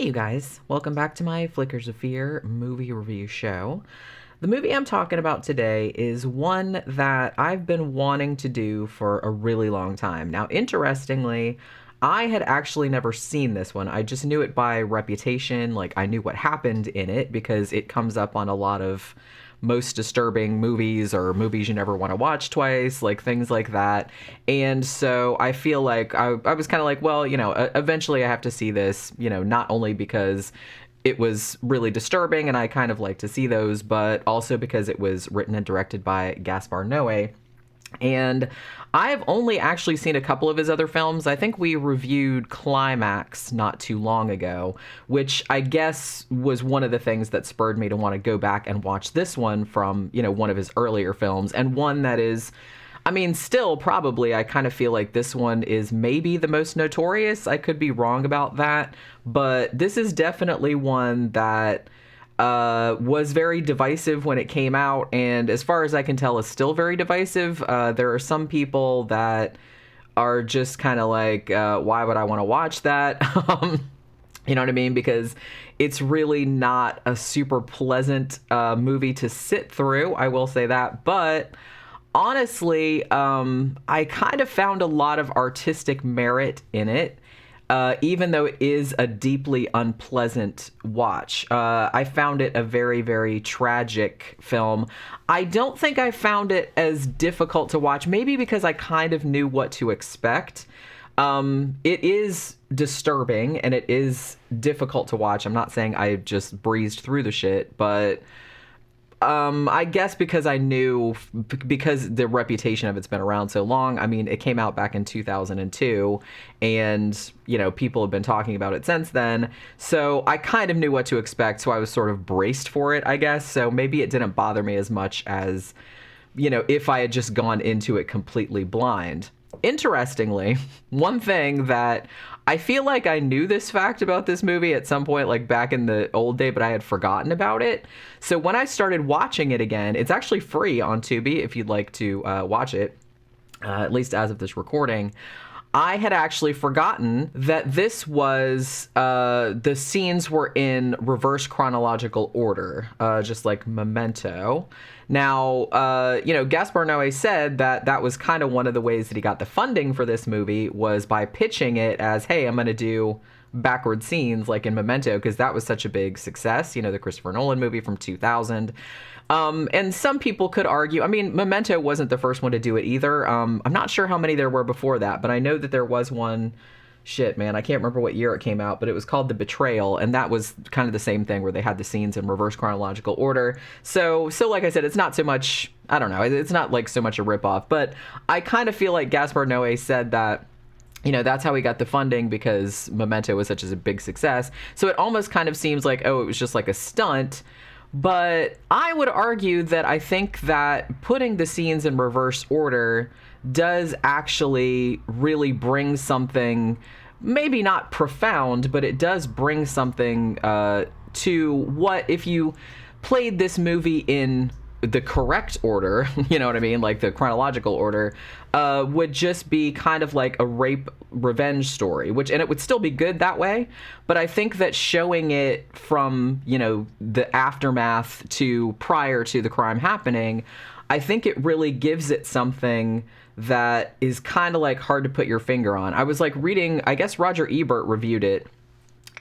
Hey, you guys. Welcome back to my Flickers of Fear movie review show. The movie I'm talking about today is one that I've been wanting to do for a really long time. Now, interestingly, I had actually never seen this one. I just knew it by reputation. Like, I knew what happened in it because it comes up on a lot of most disturbing movies or movies you never want to watch twice, like things like that. And so I feel like I was kind of like, well, eventually I have to see this, not only because it was really disturbing and I kind of like to see those, but also because it was written and directed by Gaspar Noe. And I've only actually seen a couple of his other films. I think we reviewed Climax not too long ago, which I guess was one of the things that spurred me to want to go back and watch this one from, one of his earlier films, and one that is, still probably, I kind of feel like this one is maybe the most notorious. I could be wrong about that, but this is definitely one that was very divisive when it came out, and as far as I can tell is still very divisive. There are some people that are just kind of like, why would I want to watch that? You know what I mean? Because it's really not a super pleasant movie to sit through, I will say that. But honestly, I kind of found a lot of artistic merit in it. Even though it is a deeply unpleasant watch. I found it a very, very tragic film. I don't think I found it as difficult to watch, maybe because I kind of knew what to expect. It is disturbing and it is difficult to watch. I'm not saying I just breezed through the shit, but I guess because I knew, because the reputation of it's been around so long. It came out back in 2002 and, people have been talking about it since then. So I kind of knew what to expect. So I was sort of braced for it, I guess. So maybe it didn't bother me as much as, if I had just gone into it completely blind. Interestingly, one thing that I feel like I knew this fact about this movie at some point, like back in the old day, but I had forgotten about it. So when I started watching it again, it's actually free on Tubi if you'd like to watch it, at least as of this recording. I had actually forgotten that this was, the scenes were in reverse chronological order, just like Memento. Now, Gaspar Noe said that that was kind of one of the ways that he got the funding for this movie was by pitching it as, hey, I'm going to do backward scenes like in Memento, because that was such a big success, the Christopher Nolan movie from 2000. And some people could argue, Memento wasn't the first one to do it either. I'm not sure how many there were before that, but I know that there was one. Shit, man, I can't remember what year it came out, but it was called The Betrayal, and that was kind of the same thing where they had the scenes in reverse chronological order. So like I said, it's not so much, I don't know, it's not like so much a ripoff, but I kind of feel like Gaspar Noe said that, that's how he got the funding because Memento was such a big success. So it almost kind of seems like, oh, it was just like a stunt. But I would argue that I think that putting the scenes in reverse order does actually really bring something, maybe not profound, but it does bring something to what if you played this movie in the correct order, like the chronological order, would just be kind of like a rape revenge story, and it would still be good that way. But I think that showing it from, the aftermath to prior to the crime happening, I think it really gives it something that is kind of like hard to put your finger on. I was like reading, I guess Roger Ebert reviewed it,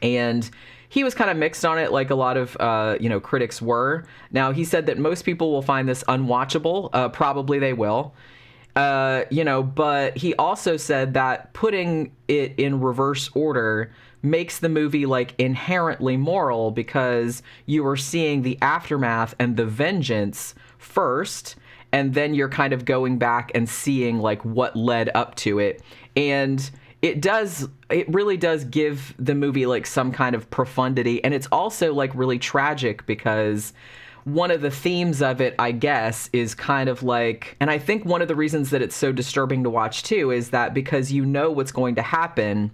and he was kind of mixed on it, like a lot of, critics were. Now, he said that most people will find this unwatchable. Probably they will. But he also said that putting it in reverse order makes the movie like inherently moral because you are seeing the aftermath and the vengeance first, and then you're kind of going back and seeing like what led up to it. And it really does give the movie like some kind of profundity, and it's also like really tragic because one of the themes of it, I guess, is kind of like, and I think one of the reasons that it's so disturbing to watch too is that because what's going to happen,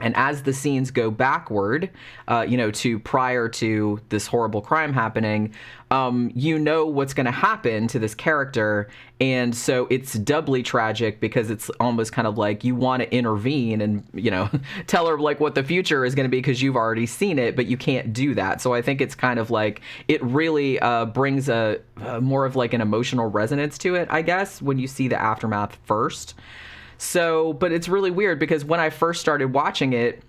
And as the scenes go backward, to prior to this horrible crime happening, you know what's going to happen to this character. And so it's doubly tragic because it's almost kind of like you want to intervene and, tell her like what the future is going to be because you've already seen it, but you can't do that. So I think it's kind of like it really brings a more of like an emotional resonance to it, I guess, when you see the aftermath first. So, but it's really weird because when I first started watching it,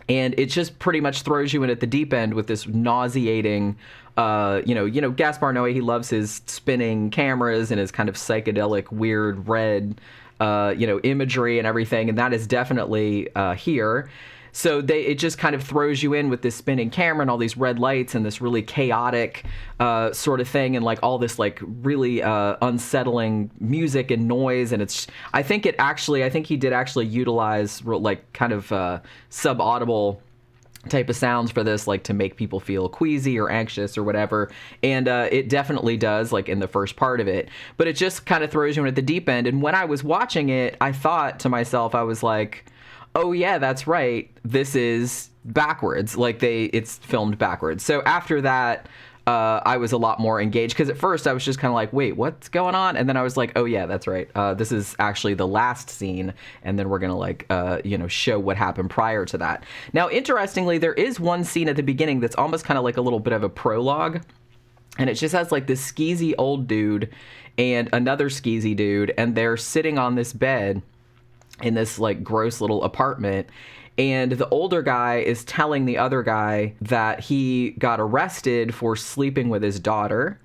and it just pretty much throws you in at the deep end with this nauseating, Gaspar Noe, he loves his spinning cameras and his kind of psychedelic, weird red, imagery and everything. And that is definitely here. So it just kind of throws you in with this spinning camera and all these red lights and this really chaotic sort of thing, and like all this like really unsettling music and noise. And I think he did actually utilize like kind of subaudible type of sounds for this, like to make people feel queasy or anxious or whatever. And it definitely does, like in the first part of it, but it just kind of throws you in at the deep end. And when I was watching it, I thought to myself, I was like, oh yeah, that's right, this is backwards. Like it's filmed backwards. So after that, I was a lot more engaged, because at first I was just kind of like, wait, what's going on? And then I was like, oh yeah, that's right. This is actually the last scene, and then we're gonna show what happened prior to that. Now, interestingly, there is one scene at the beginning that's almost kind of like a little bit of a prologue, and it just has like this skeezy old dude and another skeezy dude, and they're sitting on this bed in this like gross little apartment, and the older guy is telling the other guy that he got arrested for sleeping with his daughter.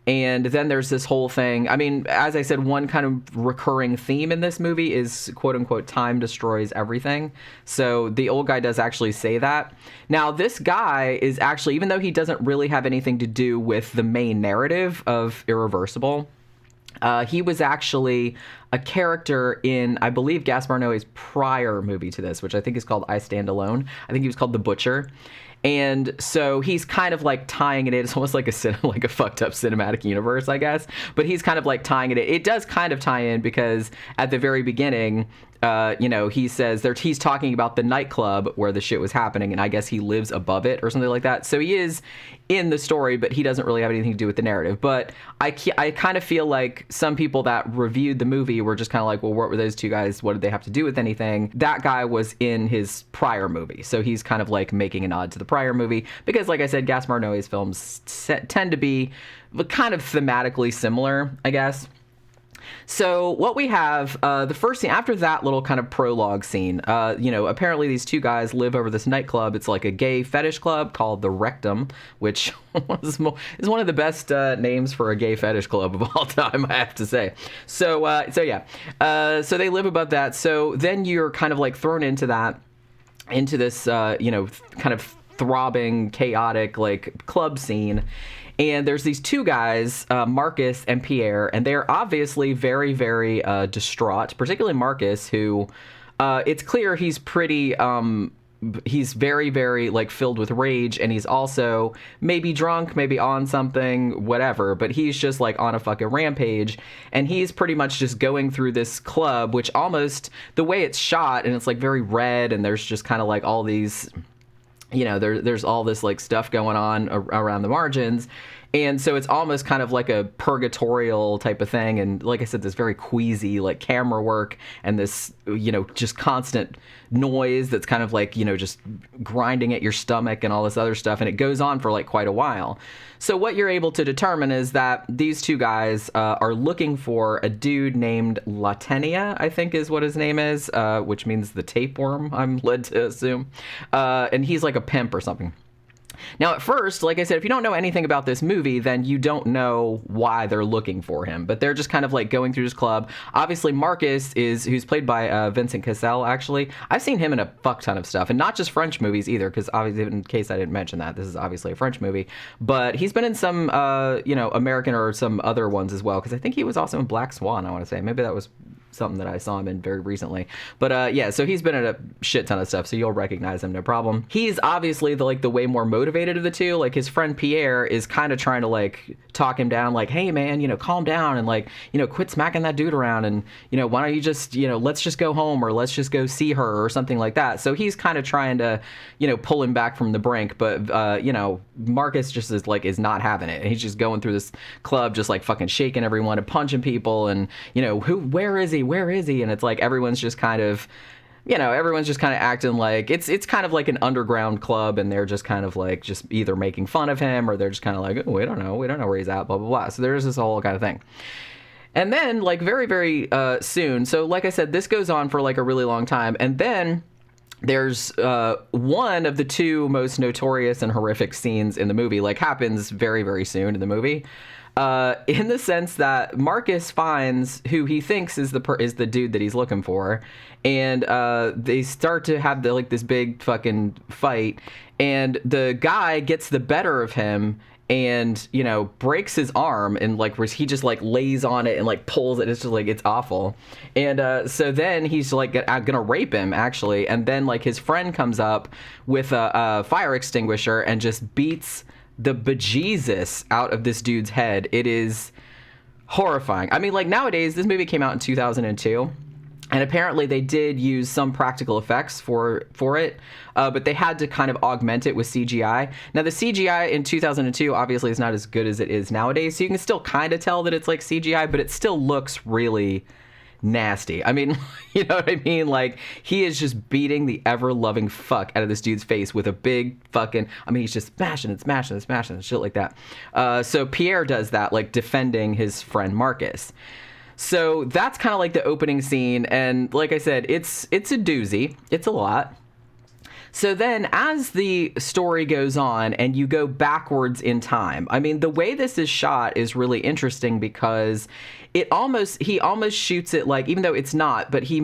And then there's this whole thing. I mean, as I said, one kind of recurring theme in this movie is, quote unquote, time destroys everything. So the old guy does actually say that. Now, this guy is actually, even though he doesn't really have anything to do with the main narrative of Irreversible, he was actually a character in, I believe, Gaspar Noé's prior movie to this, which I think is called I Stand Alone. I think he was called The Butcher. And so he's kind of like tying it in. It's almost like a fucked up cinematic universe, I guess. But he's kind of like tying it in. It does kind of tie in because at the very beginning, he says he's talking about the nightclub where the shit was happening, and I guess he lives above it or something like that. So he is in the story, but he doesn't really have anything to do with the narrative. But I kind of feel like some people that reviewed the movie were just kind of like, well, what were those two guys? What did they have to do with anything? That guy was in his prior movie, so he's kind of like making a nod to the prior movie because, like I said, Gaspar Noé's films tend to be kind of thematically similar, I guess. So what we have, the first scene, after that little kind of prologue scene, apparently these two guys live over this nightclub. It's like a gay fetish club called the Rectum, which is one of the best names for a gay fetish club of all time, I have to say. So they live above that. So then you're kind of like thrown into this, kind of throbbing, chaotic, like club scene. And there's these two guys, Marcus and Pierre, and they're obviously very, very distraught, particularly Marcus, who it's clear he's pretty, he's very, very like filled with rage, and he's also maybe drunk, maybe on something, whatever, but he's just like on a fucking rampage, and he's pretty much just going through this club, which almost, the way it's shot, and it's like very red, and there's just kind of like all these, there's all this like stuff going on around the margins. And so it's almost kind of like a purgatorial type of thing. And like I said, this very queasy like camera work and this, just constant noise that's kind of like, just grinding at your stomach and all this other stuff. And it goes on for like quite a while. So what you're able to determine is that these two guys are looking for a dude named Latenia, I think is what his name is, which means the tapeworm, I'm led to assume. And he's like a pimp or something. Now, at first, like I said, if you don't know anything about this movie, then you don't know why they're looking for him. But they're just kind of like going through his club. Obviously, Marcus who's played by Vincent Cassel, actually. I've seen him in a fuck ton of stuff, and not just French movies either, because obviously, in case I didn't mention that, this is obviously a French movie. But he's been in some, American or some other ones as well, because I think he was also in Black Swan, I want to say. Maybe that was something that I saw him in very recently. But yeah, so he's been in a shit ton of stuff, so you'll recognize him, no problem. He's obviously the way more motivated of the two. Like, his friend Pierre is kind of trying to like talk him down, like, hey man, calm down, and like, quit smacking that dude around, and why don't you just, let's just go home, or let's just go see her, or something like that. So he's kind of trying to, pull him back from the brink, but Marcus just is not having it. And he's just going through this club, just like fucking shaking everyone and punching people, and where is he? And it's like everyone's just kind of acting like it's kind of like an underground club, and they're just kind of like just either making fun of him, or they're just kind of like, oh, we don't know where he's at, blah blah blah. So there's this whole kind of thing. And then like very very soon, so like I said, this goes on for like a really long time, and then there's one of the two most notorious and horrific scenes in the movie, like, happens very very soon in the movie. In the sense that Marcus finds who he thinks is the dude that he's looking for, and they start to have this big fucking fight, and the guy gets the better of him and breaks his arm, and like he just like lays on it and like pulls it. It's just like, it's awful. And so then he's like gonna rape him, actually, and then like his friend comes up with a fire extinguisher and just beats the bejesus out of this dude's head. It is horrifying. I mean, like, nowadays, this movie came out in 2002, and apparently they did use some practical effects for it, but they had to kind of augment it with CGI. Now, the CGI in 2002 obviously is not as good as it is nowadays, so you can still kind of tell that it's like CGI, but it still looks really nasty. I mean, you know what I mean? Like, he is just beating the ever-loving fuck out of this dude's face with a big fucking, I mean, he's just smashing and shit like that. So Pierre does that, like, defending his friend Marcus. So that's kind of like the opening scene, and like I said, it's a doozy. It's a lot. So then as the story goes on and you go backwards in time, I mean, the way this is shot is really interesting because he almost shoots it like, even though it's not, but he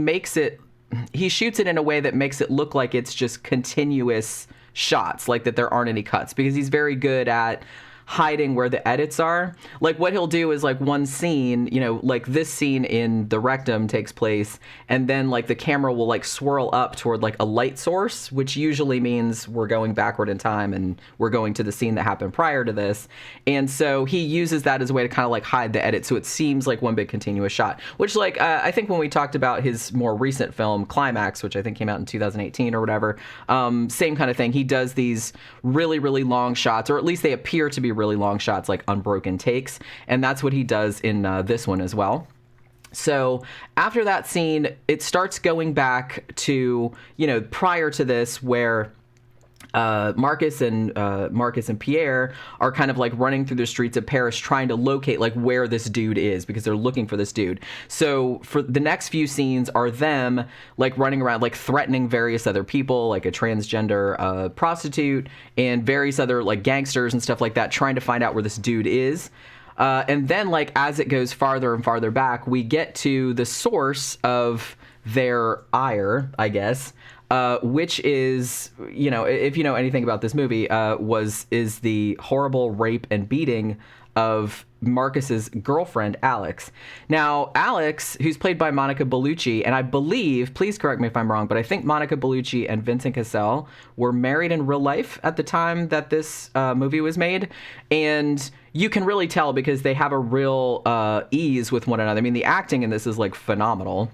shoots it in a way that makes it look like it's just continuous shots, like that there aren't any cuts, because he's very good at hiding where the edits are. Like, what he'll do is, like, one scene, like this scene in the rectum takes place, and then like the camera will like swirl up toward like a light source, which usually means we're going backward in time and we're going to the scene that happened prior to this. And so he uses that as a way to kind of like hide the edit, so it seems like one big continuous shot, which like I think when we talked about his more recent film Climax, which I think came out in 2018 or whatever, same kind of thing. He does these really really long shots, or at least they appear to be really long shots, like unbroken takes, and that's what he does in this one as well. So after that scene, it starts going back to prior to this, where Marcus and Pierre are kind of like running through the streets of Paris trying to locate like where this dude is, because they're looking for this dude. So for the next few scenes are them like running around, like threatening various other people, like a transgender prostitute and various other like gangsters and stuff like that, trying to find out where this dude is. And then like as it goes farther and farther back, we get to the source of their ire, I guess, which is, if you know anything about this movie, is the horrible rape and beating of Marcus's girlfriend, Alex. Now, Alex, who's played by Monica Bellucci, and I believe, please correct me if I'm wrong, but I think Monica Bellucci and Vincent Cassel were married in real life at the time that this movie was made, and you can really tell because they have a real ease with one another. I mean, the acting in this is like phenomenal.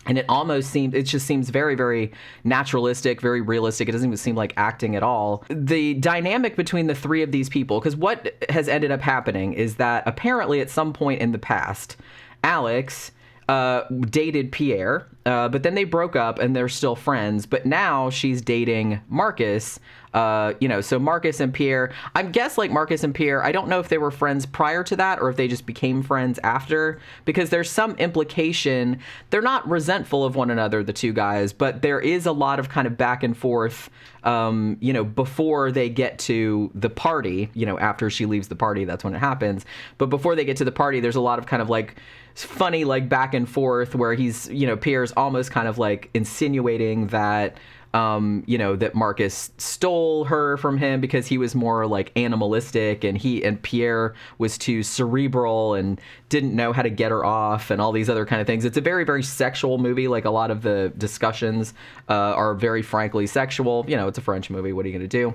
And it just seems very, very naturalistic, very realistic. It doesn't even seem like acting at all. The dynamic between the three of these people, because what has ended up happening is that apparently at some point in the past, Alex dated Pierre, but then they broke up and they're still friends. But now she's dating Marcus. So Marcus and Pierre, I guess like Marcus and Pierre, I don't know if they were friends prior to that or if they just became friends after, because there's some implication. They're not resentful of one another, the two guys, but there is a lot of kind of back and forth, before they get to the party, after she leaves the party, that's when it happens. But before they get to the party, there's a lot of kind of like funny, like back and forth where he's, Pierre's almost kind of like insinuating that that Marcus stole her from him because he was more like animalistic, and Pierre was too cerebral and didn't know how to get her off and all these other kind of things. It's a very, very sexual movie. Like, a lot of the discussions are very frankly sexual. It's a French movie. What are you going to do?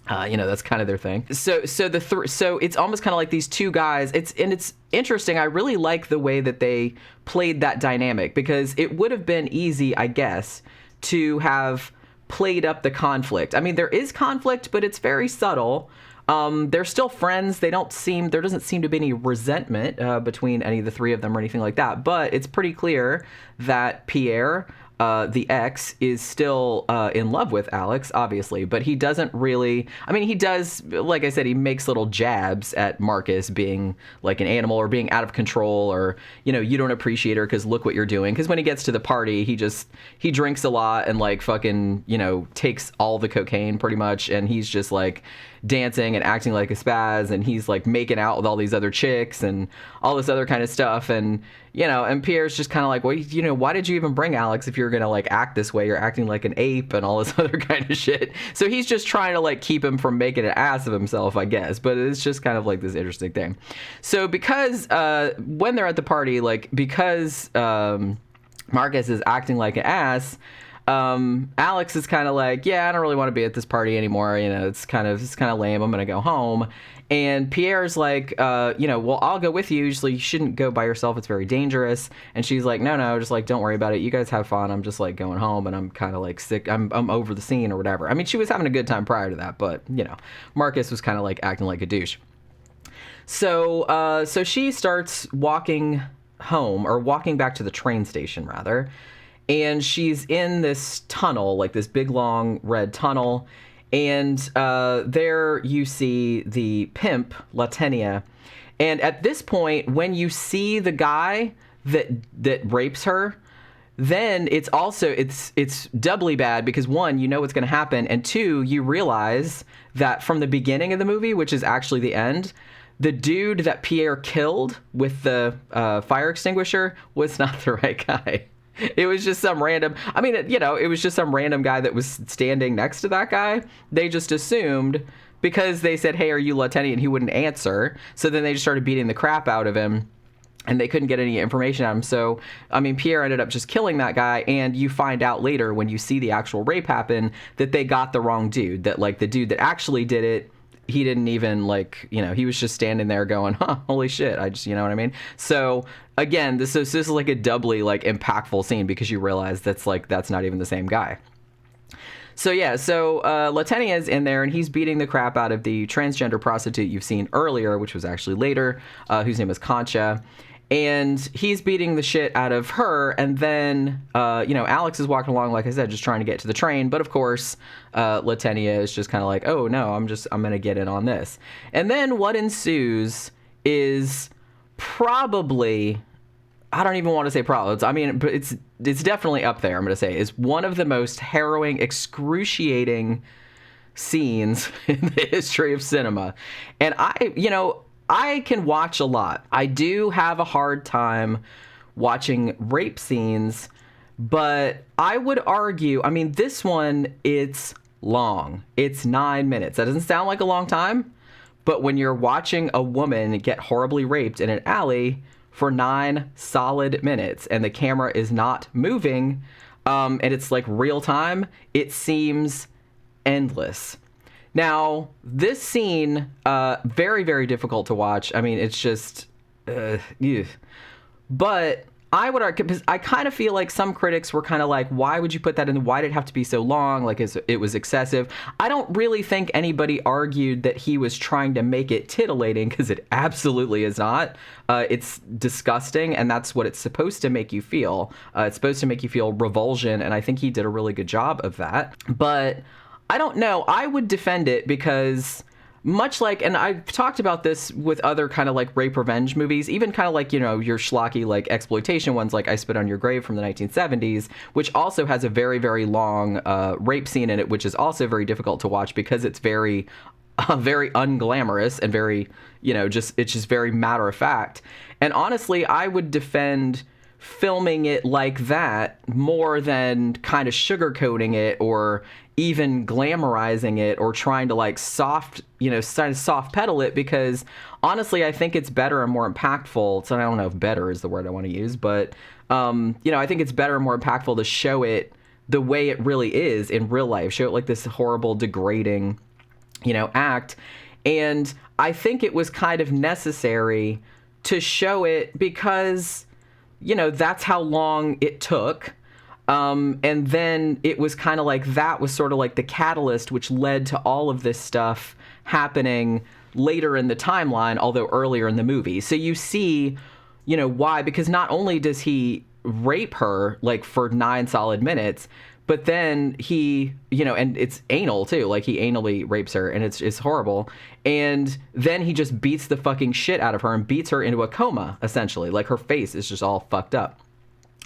That's kind of their thing. So it's almost kind of like these two guys. It's interesting. I really like the way that they played that dynamic, because it would have been easy, I guess, to have played up the conflict. I mean, there is conflict, but it's very subtle. They're still friends. There doesn't seem to be any resentment between any of the three of them or anything like that. But it's pretty clear that Pierre, the ex, is still in love with Alex, obviously, but he doesn't really. I mean, he does, like I said, he makes little jabs at Marcus being like an animal or being out of control, or, you don't appreciate her because look what you're doing. Because when he gets to the party, he drinks a lot and like fucking, takes all the cocaine pretty much, and he's just like dancing and acting like a spaz, and he's like making out with all these other chicks and all this other kind of stuff. And and Pierre's just kind of like, well, why did you even bring Alex if you're gonna like act this way? You're acting like an ape and all this other kind of shit. So he's just trying to like keep him from making an ass of himself, I guess. But it's just kind of like this interesting thing. So because when they're at the party, because Marcus is acting like an ass, Alex is kind of like, yeah, I don't really want to be at this party anymore. It's kind of lame. I'm going to go home. And Pierre's like, well, I'll go with you. Usually you shouldn't go by yourself. It's very dangerous. And she's like, no, just like, don't worry about it. You guys have fun. I'm just like going home, and I'm kind of like sick. I'm over the scene or whatever. I mean, she was having a good time prior to that, but Marcus was kind of like acting like a douche. So she starts walking home, or walking back to the train station rather. And she's in this tunnel, like this big, long, red tunnel. And there you see the pimp, Latenia. And at this point, when you see the guy that rapes her, then it's doubly bad, because one, you know what's going to happen. And two, you realize that from the beginning of the movie, which is actually the end, the dude that Pierre killed with the fire extinguisher was not the right guy. It was just some random, it was just some random guy that was standing next to that guy. They just assumed, because they said, hey, are you Latenia? And he wouldn't answer. So then they just started beating the crap out of him, and they couldn't get any information out of him. So, Pierre ended up just killing that guy. And you find out later, when you see the actual rape happen, that they got the wrong dude. That like the dude that actually did it, he didn't even he was just standing there going, holy shit. I just, you know what I mean? So again, this is like a doubly like impactful scene, because you realize that's not even the same guy. So yeah, Latenia is in there, and he's beating the crap out of the transgender prostitute you've seen earlier, which was actually later, whose name is Concha. And he's beating the shit out of her, and then, Alex is walking along, like I said, just trying to get to the train. But of course, Latenia is just kind of like, oh no, I'm going to get in on this. And then what ensues is probably, I don't even want to say probably, but it's definitely up there, I'm going to say, is one of the most harrowing, excruciating scenes in the history of cinema. And I can watch a lot. I do have a hard time watching rape scenes, but I would argue, this one, it's long. It's 9 minutes. That doesn't sound like a long time, but when you're watching a woman get horribly raped in an alley for 9 solid minutes, and the camera is not moving, and it's like real time, it seems endless. Now, this scene, very, very difficult to watch. It's just, but I would argue, because I kind of feel like some critics were kind of like, why would you put that in? Why did it have to be so long? Like, it was excessive. I don't really think anybody argued that he was trying to make it titillating, because it absolutely is not. It's disgusting, and that's what it's supposed to make you feel. It's supposed to make you feel revulsion, and I think he did a really good job of that. But I don't know. I would defend it, because much like, and I've talked about this with other kind of like rape revenge movies, even kind of like, your schlocky like exploitation ones, like I Spit on Your Grave from the 1970s, which also has a very, very long rape scene in it, which is also very difficult to watch, because it's very unglamorous and very, it's just very matter of fact. And honestly, I would defend filming it like that more than kind of sugarcoating it or even glamorizing it or trying to like soft pedal it, because honestly, I think it's better and more impactful. So I don't know if better is the word I want to use, but I think it's better and more impactful to show it the way it really is in real life. Show it like this horrible, degrading, act. And I think it was kind of necessary to show it because, that's how long it took. And then it was kind of like that was sort of like the catalyst which led to all of this stuff happening later in the timeline, although earlier in the movie. So you see, why, because not only does he rape her like for 9 solid minutes, but then he, and it's anal too, like he anally rapes her, and it's horrible. And then he just beats the fucking shit out of her and beats her into a coma, essentially. Like her face is just all fucked up.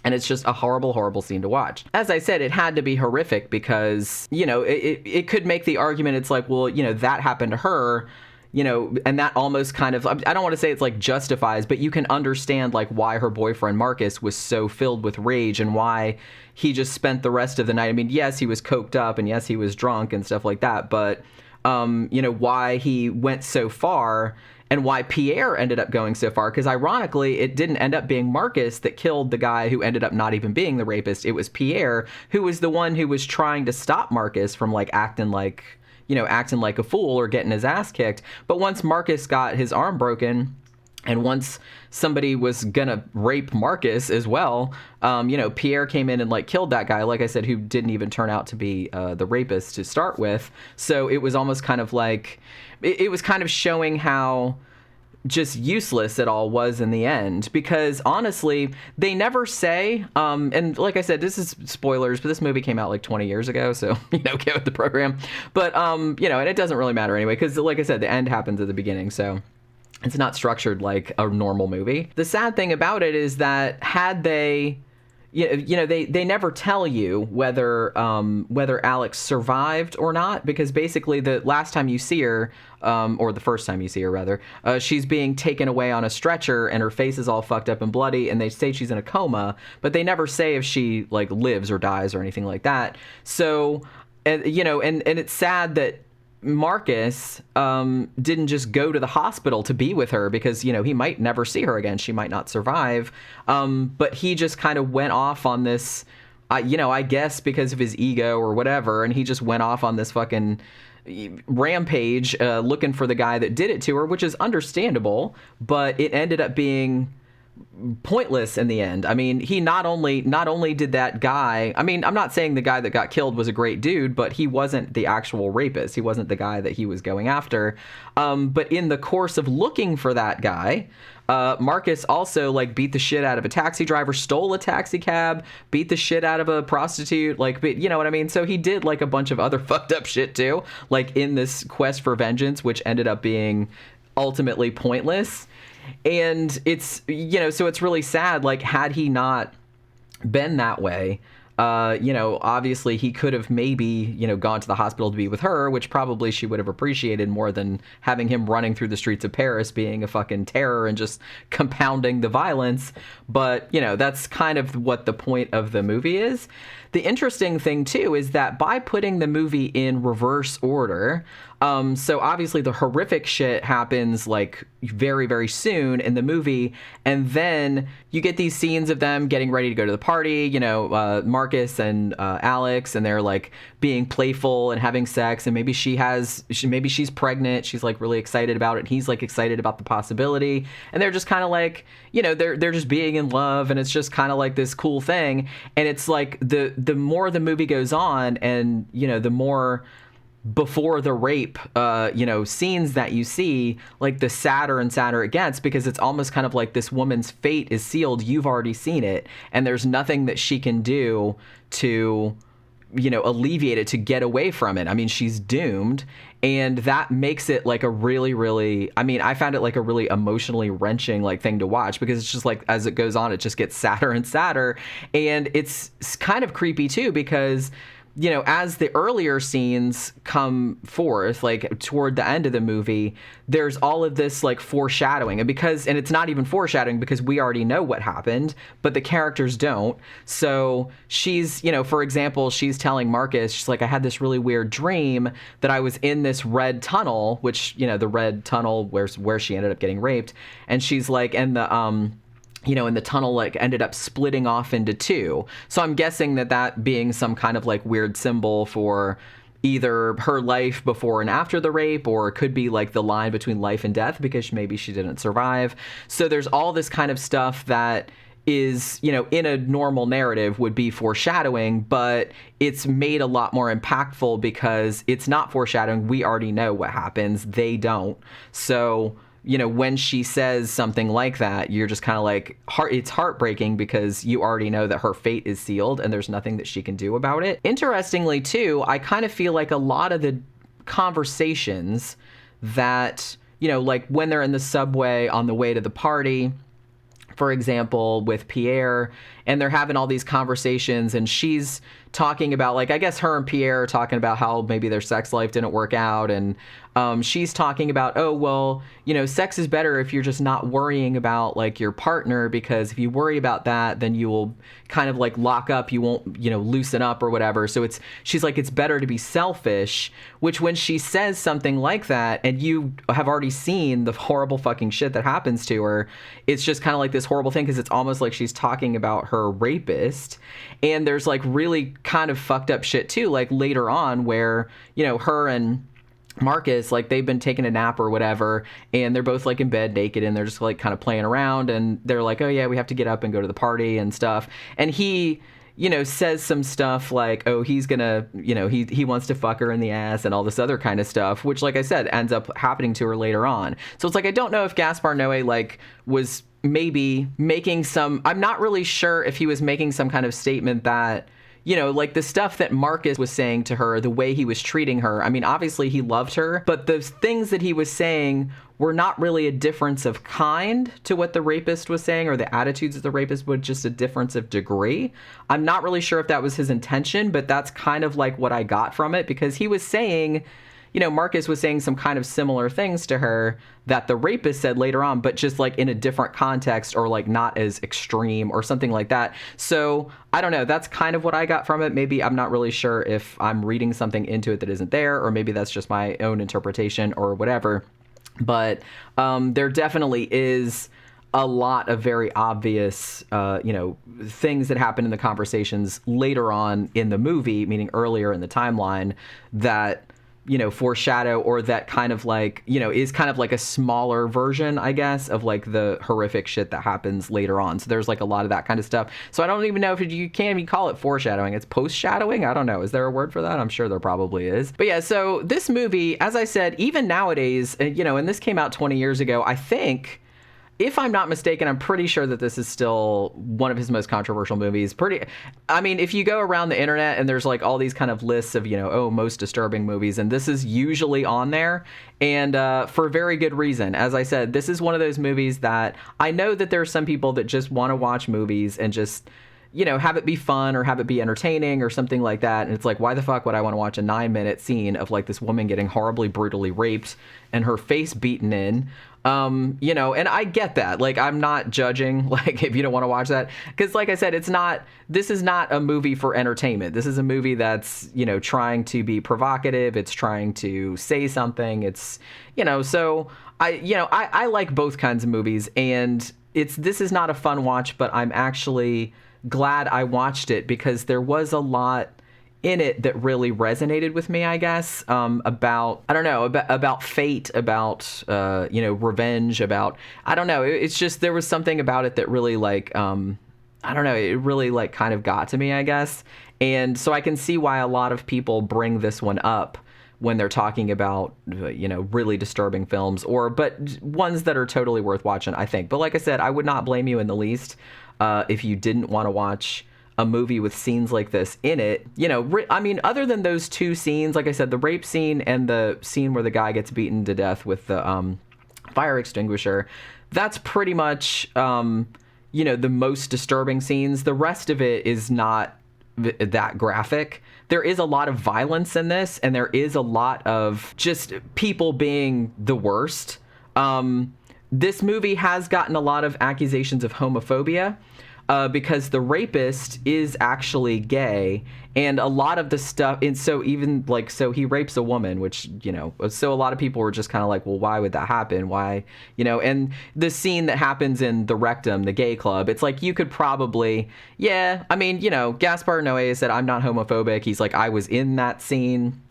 And it's just a horrible, horrible scene to watch. As I said, it had to be horrific because, it could make the argument, it's like, well, that happened to her, and that almost kind of, I don't want to say it's like justifies, but you can understand like why her boyfriend Marcus was so filled with rage and why he just spent the rest of the night. I mean, yes, he was coked up and yes, he was drunk and stuff like that, but, why he went so far and why Pierre ended up going so far. Because ironically, it didn't end up being Marcus that killed the guy who ended up not even being the rapist. It was Pierre, who was the one who was trying to stop Marcus from like acting like a fool or getting his ass kicked. But once Marcus got his arm broken, and once somebody was gonna rape Marcus as well, Pierre came in and like killed that guy, like I said, who didn't even turn out to be the rapist to start with. So it was almost kind of like, it was kind of showing how just useless it all was in the end, because honestly, they never say, and like I said, this is spoilers, but this movie came out like 20 years ago, so, get with the program. But, and it doesn't really matter anyway, because like I said, the end happens at the beginning, so it's not structured like a normal movie. The sad thing about it is that had they, they never tell you whether Alex survived or not, because basically the last time you see her, or the first time you see her rather, she's being taken away on a stretcher and her face is all fucked up and bloody, and they say she's in a coma, but they never say if she like lives or dies or anything like that. So, and it's sad that Marcus didn't just go to the hospital to be with her, because he might never see her again, she might not survive, but he just kind of went off on this, I guess because of his ego or whatever, and he just went off on this fucking rampage looking for the guy that did it to her, which is understandable, but it ended up being pointless in the end. I mean, he not only did that guy, I mean, I'm not saying the guy that got killed was a great dude, but he wasn't the actual rapist. He wasn't the guy that he was going after. But in the course of looking for that guy, Marcus also like beat the shit out of a taxi driver, stole a taxi cab, beat the shit out of a prostitute, like, you know what I mean? So he did like a bunch of other fucked up shit too, like in this quest for vengeance, which ended up being ultimately pointless. And it's, so it's really sad, like, had he not been that way, obviously he could have maybe, gone to the hospital to be with her, which probably she would have appreciated more than having him running through the streets of Paris being a fucking terror and just compounding the violence. But, that's kind of what the point of the movie is. The interesting thing, too, is that by putting the movie in reverse order, so obviously the horrific shit happens like very, very soon in the movie. And then you get these scenes of them getting ready to go to the party, Marcus and Alex, and they're like being playful and having sex. And maybe maybe she's pregnant. She's like really excited about it. And he's like excited about the possibility. And they're just kind of like, they're just being in love. And it's just kind of like this cool thing. And it's like the more the movie goes on and, the more before the rape, scenes that you see, like the sadder and sadder it gets, because it's almost kind of like this woman's fate is sealed. You've already seen it, and there's nothing that she can do to, alleviate it, to get away from it. I mean, she's doomed, and that makes it like a really, really, I found it like a really emotionally wrenching like thing to watch, because it's just like, as it goes on, it just gets sadder and sadder. And it's kind of creepy too, because as the earlier scenes come forth, like toward the end of the movie, there's all of this like foreshadowing, and it's not even foreshadowing because we already know what happened, but the characters don't. So she's, for example, she's telling Marcus, she's like, I had this really weird dream that I was in this red tunnel, which, the red tunnel where she ended up getting raped. And she's like, and the tunnel like ended up splitting off into two. So I'm guessing that being some kind of like weird symbol for either her life before and after the rape, or it could be like the line between life and death because maybe she didn't survive. So there's all this kind of stuff that is, in a normal narrative would be foreshadowing, but it's made a lot more impactful because it's not foreshadowing. We already know what happens. They don't. So when she says something like that, you're just kind of like, it's heartbreaking because you already know that her fate is sealed and there's nothing that she can do about it. Interestingly, too, I kind of feel like a lot of the conversations that, like when they're in the subway on the way to the party, for example, with Pierre, and they're having all these conversations, and she's talking about, like, I guess her and Pierre are talking about how maybe their sex life didn't work out, and she's talking about, oh, well, sex is better if you're just not worrying about, like, your partner, because if you worry about that, then you will kind of, like, lock up, you won't, loosen up or whatever. So she's like, it's better to be selfish, which when she says something like that, and you have already seen the horrible fucking shit that happens to her, it's just kind of like this horrible thing, because it's almost like she's talking about her rapist. And there's, like, really kind of fucked up shit, too, like, later on where, her and Marcus, like, they've been taking a nap or whatever, and they're both like in bed naked, and they're just like kind of playing around, and they're like, oh yeah, we have to get up and go to the party and stuff. And he, says some stuff like, oh, he's gonna, he wants to fuck her in the ass and all this other kind of stuff, which, like I said, ends up happening to her later on. So it's like, I don't know if Gaspar Noe like was maybe making I'm not really sure if he was making some kind of statement that, like the stuff that Marcus was saying to her, the way he was treating her. I mean, obviously he loved her, but those things that he was saying were not really a difference of kind to what the rapist was saying, or the attitudes of the rapist, but just a difference of degree. I'm not really sure if that was his intention, but that's kind of like what I got from it, because he was saying, Marcus was saying some kind of similar things to her that the rapist said later on, but just like in a different context, or like not as extreme or something like that. So I don't know. That's kind of what I got from it. Maybe I'm not really sure if I'm reading something into it that isn't there, or maybe that's just my own interpretation or whatever. But there definitely is a lot of very obvious, things that happen in the conversations later on in the movie, meaning earlier in the timeline, that foreshadow, or that kind of like, is kind of like a smaller version, I guess, of like the horrific shit that happens later on. So there's like a lot of that kind of stuff. So I don't even know if you can't even call it foreshadowing. It's post-shadowing. I don't know. Is there a word for that? I'm sure there probably is. But yeah, so this movie, as I said, even nowadays, and this came out 20 years ago, I think, if I'm not mistaken, I'm pretty sure that this is still one of his most controversial movies. I mean, if you go around the internet and there's like all these kind of lists of, most disturbing movies, and this is usually on there, and for very good reason. As I said, this is one of those movies that I know that there are some people that just want to watch movies and just, have it be fun or have it be entertaining or something like that. And it's like, why the fuck would I want to watch a 9-minute scene of like this woman getting horribly, brutally raped and her face beaten in? And I get that. Like, I'm not judging, like, if you don't want to watch that, because like I said, this is not a movie for entertainment. This is a movie that's, trying to be provocative. It's trying to say something. It's, so I like both kinds of movies, and this is not a fun watch, but I'm actually glad I watched it, because there was a lot in it that really resonated with me, I guess, about fate, about, revenge, about, I don't know. It's just, there was something about it that really like, it really like kind of got to me, I guess. And so I can see why a lot of people bring this one up when they're talking about, really disturbing films, but ones that are totally worth watching, I think. But like I said, I would not blame you in the least if you didn't want to watch a movie with scenes like this in it. I mean, other than those two scenes, like I said, the rape scene and the scene where the guy gets beaten to death with the fire extinguisher, that's pretty much, the most disturbing scenes. The rest of it is not that graphic. There is a lot of violence in this, and there is a lot of just people being the worst. This movie has gotten a lot of accusations of homophobia because the rapist is actually gay, and a lot of the stuff, and so he rapes a woman, which, so a lot of people were just kind of like, well, why would that happen? Why, and the scene that happens in the Rectum, the gay club, it's like, you could probably, Gaspar Noe said, I'm not homophobic. He's like, I was in that scene,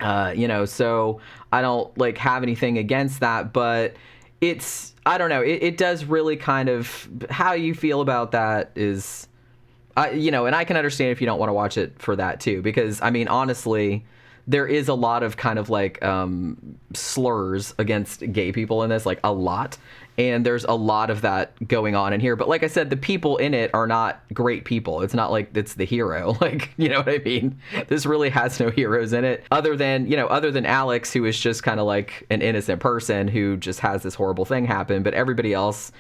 so I don't have anything against that, but I don't know. It does really kind of, how you feel about that is, and I can understand if you don't want to watch it for that too, because honestly, there is a lot of kind of slurs against gay people in this, a lot. And there's a lot of that going on in here. But like I said, the people in it are not great people. It's not like it's the hero. You know what I mean? This really has no heroes in it other than Alex, who is just kind of like an innocent person who just has this horrible thing happen. But everybody else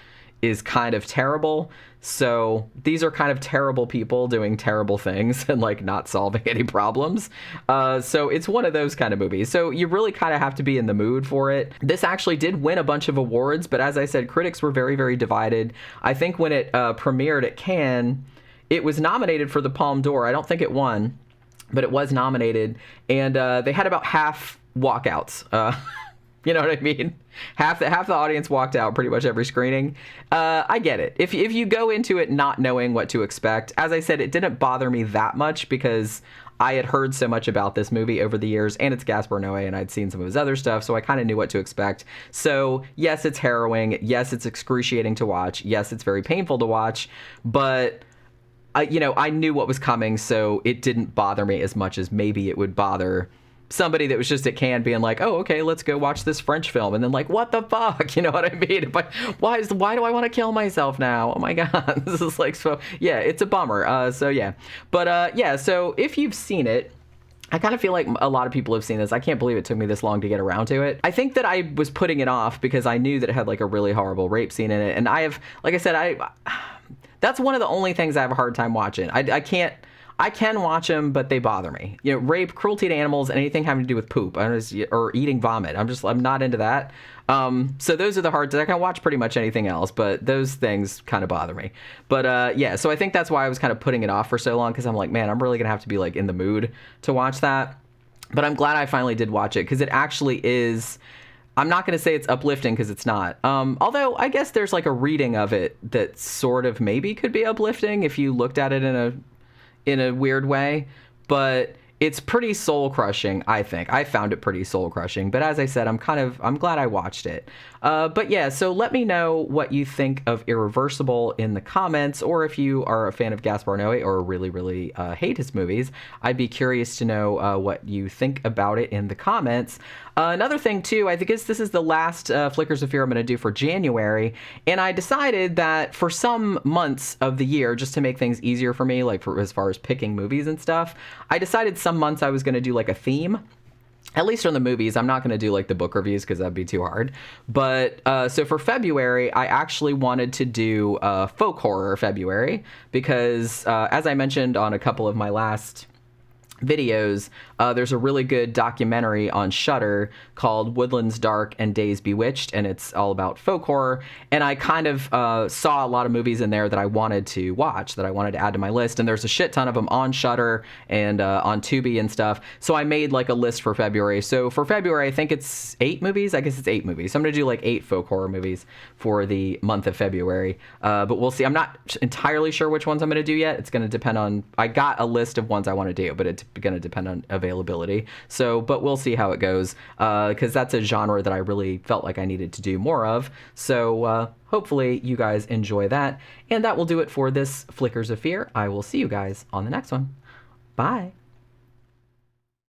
is kind of terrible. So these are kind of terrible people doing terrible things and not solving any problems. So it's one of those kind of movies. So you really kind of have to be in the mood for it. This actually did win a bunch of awards, but as I said, critics were very, very divided. I think when it premiered at Cannes, it was nominated for the Palme d'Or. I don't think it won, but it was nominated, and they had about half walkouts. You know what I mean? Half the audience walked out pretty much every screening. I get it. If you go into it not knowing what to expect, as I said, it didn't bother me that much because I had heard so much about this movie over the years, and it's Gaspar Noe, and I'd seen some of his other stuff, so I kind of knew what to expect. So yes, it's harrowing. Yes, it's excruciating to watch. Yes, it's very painful to watch, but I knew what was coming, so it didn't bother me as much as maybe it would bother somebody that was just at Cannes being like, oh, okay, let's go watch this French film. And then what the fuck? You know what I mean? Why do I want to kill myself now? Oh my God. This is so, yeah, it's a bummer. So yeah. But yeah, so if you've seen it, I kind of feel like a lot of people have seen this. I can't believe it took me this long to get around to it. I think that I was putting it off because I knew that it had a really horrible rape scene in it. And I have, like I said, that's one of the only things I have a hard time watching. I can watch them, but they bother me. Rape, cruelty to animals, and anything having to do with poop or eating vomit. I'm not into that. So those are the hard. I can watch pretty much anything else, but those things kind of bother me. But yeah, so I think that's why I was kind of putting it off for so long, because I'm like, man, I'm really gonna have to be in the mood to watch that. But I'm glad I finally did watch it, because it actually is. I'm not going to say it's uplifting, because it's not. Although I guess there's a reading of it that sort of maybe could be uplifting if you looked at it in a weird way, but it's pretty soul crushing. I think I found it pretty soul crushing, but as I said, I'm glad I watched it. But yeah, so let me know what you think of Irreversible in the comments, or if you are a fan of Gaspar Noe or really, really hate his movies. I'd be curious to know what you think about it in the comments. Another thing too, I think this is the last Flickers of Fear I'm going to do for January, and I decided that for some months of the year, just to make things easier for me, as far as picking movies and stuff, I decided some months I was going to do a theme. At least on the movies. I'm not going to do the book reviews, because that'd be too hard. But so for February, I actually wanted to do folk horror February, because as I mentioned on a couple of my last videos, there's a really good documentary on Shudder called Woodlands Dark and Days Bewitched, and it's all about folk horror. And I kind of saw a lot of movies in there that I wanted to watch, that I wanted to add to my list, and there's a shit ton of them on Shudder and on Tubi and stuff. So I made a list for February. So for February, I think it's 8 movies. I guess it's 8 movies. So I'm gonna do 8 folk horror movies for the month of February. But we'll see. I'm not entirely sure which ones I'm gonna do yet. It's gonna depend on. I got a list of ones I want to do, but it's gonna depend on availability. So, but we'll see how it goes, because that's a genre that I really felt like I needed to do more of. So hopefully you guys enjoy that. And that will do it for this Flickers of Fear. I will see you guys on the next one. Bye.